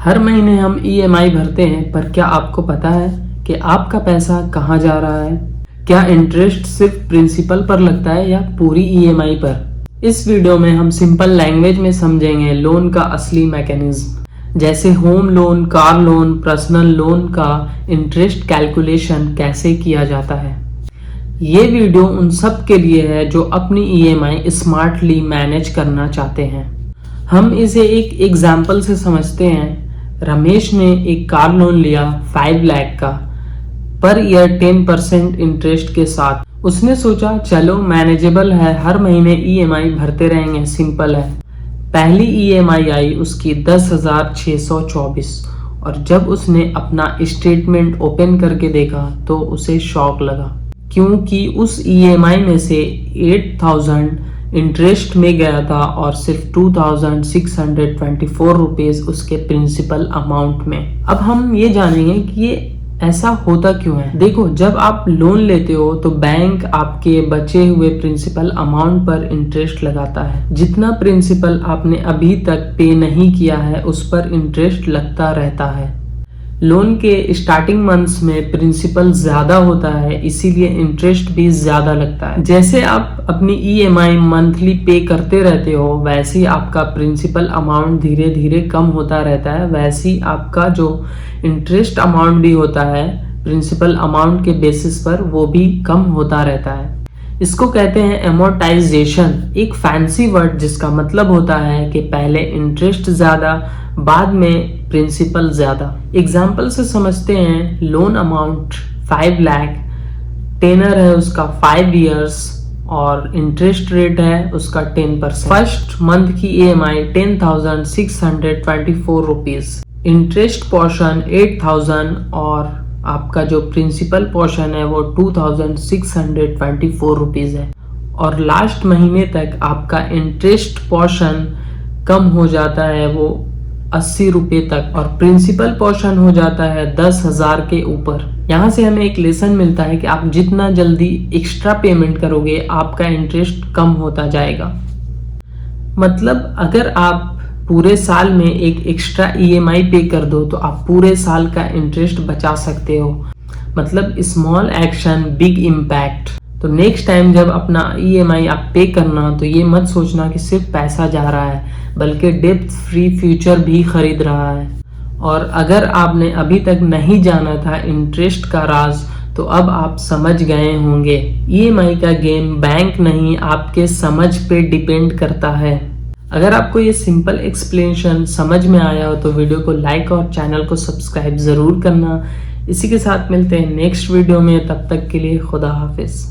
हर महीने हम ईएमआई भरते हैं, पर क्या आपको पता है कि आपका पैसा कहाँ जा रहा है? क्या इंटरेस्ट सिर्फ प्रिंसिपल पर लगता है या पूरी ईएमआई पर? इस वीडियो में हम सिंपल लैंग्वेज में समझेंगे लोन का असली मैकेनिज्म, जैसे home loan, car loan, personal loan का इंटरेस्ट कैलकुलेशन कैसे किया जाता है। ये वीडियो उन सब के लिए है जो अपनी ईएमआई स्मार्टली मैनेज करना चाहते हैं। हम इसे एक एग्जाम्पल से समझते हैं। रमेश ने एक कार लोन लिया 5 लाख का, पर ईयर 10% इंटरेस्ट के साथ। उसने सोचा चलो मैनेजेबल है, हर महीने ईएमआई भरते रहेंगे, सिंपल है। पहली ईएमआई आई उसकी 10,624 और जब उसने अपना स्टेटमेंट ओपन करके देखा तो उसे शॉक लगा, क्योंकि उस ईएमआई में से 8,000 इंटरेस्ट में गया था और सिर्फ 2,624 रुपीज उसके प्रिंसिपल अमाउंट में। अब हम ये जानेंगे कि ये ऐसा होता क्यों है। देखो, जब आप लोन लेते हो तो बैंक आपके बचे हुए प्रिंसिपल अमाउंट पर इंटरेस्ट लगाता है। जितना प्रिंसिपल आपने अभी तक पे नहीं किया है उस पर इंटरेस्ट लगता रहता है। लोन के स्टार्टिंग मंथ्स में प्रिंसिपल ज्यादा होता है, इसीलिए इंटरेस्ट भी ज्यादा लगता है। जैसे आप अपनी ईएमआई मंथली पे करते रहते हो, वैसे ही आपका प्रिंसिपल अमाउंट धीरे धीरे कम होता रहता है। वैसे ही आपका जो इंटरेस्ट अमाउंट भी होता है प्रिंसिपल अमाउंट के बेसिस पर, वो भी कम होता रहता है। इसको कहते हैं एमोर्टाइजेशन, एक फैंसी वर्ड जिसका मतलब होता है कि पहले इंटरेस्ट ज्यादा, बाद में प्रिंसिपल ज्यादा। एग्जाम्पल से समझते हैं। लोन अमाउंट 5 लाख, टेनर है उसका 5 इयर्स और इंटरेस्ट रेट है उसका 10%। फर्स्ट मंथ की ईएमआई 10,624 रुपीज, इंटरेस्ट पोर्शन 8,000 और आपका जो प्रिंसिपल पोर्शन है वो 2,624 रुपीज है। और लास्ट महीने तक आपका इंटरेस्ट पोर्शन कम हो जाता है, वो 80 रुपए तक, और प्रिंसिपल पोर्शन हो जाता है 10,000 के ऊपर। यहाँ से हमें एक लेसन मिलता है कि आप जितना जल्दी एक्स्ट्रा पेमेंट करोगे आपका इंटरेस्ट कम होता जाएगा। मतलब अगर आप पूरे साल में एक एक्स्ट्रा ईएमआई पे कर दो तो आप पूरे साल का इंटरेस्ट बचा सकते हो। मतलब स्मॉल एक्शन बिग इम्पैक्ट। तो नेक्स्ट टाइम जब अपना ईएमआई आप पे करना तो ये मत सोचना कि सिर्फ पैसा जा रहा है, बल्कि डेब्ट फ्री फ्यूचर भी खरीद रहा है। और अगर आपने अभी तक नहीं जाना था इंटरेस्ट का राज, तो अब आप समझ गए होंगे। ईएमआई का गेम बैंक नहीं, आपके समझ पे डिपेंड करता है। अगर आपको ये सिंपल एक्सप्लेनेशन समझ में आया हो तो वीडियो को लाइक और चैनल को सब्सक्राइब जरूर करना। इसी के साथ मिलते हैं नेक्स्ट वीडियो में, तब तक के लिए खुदा हाफिज।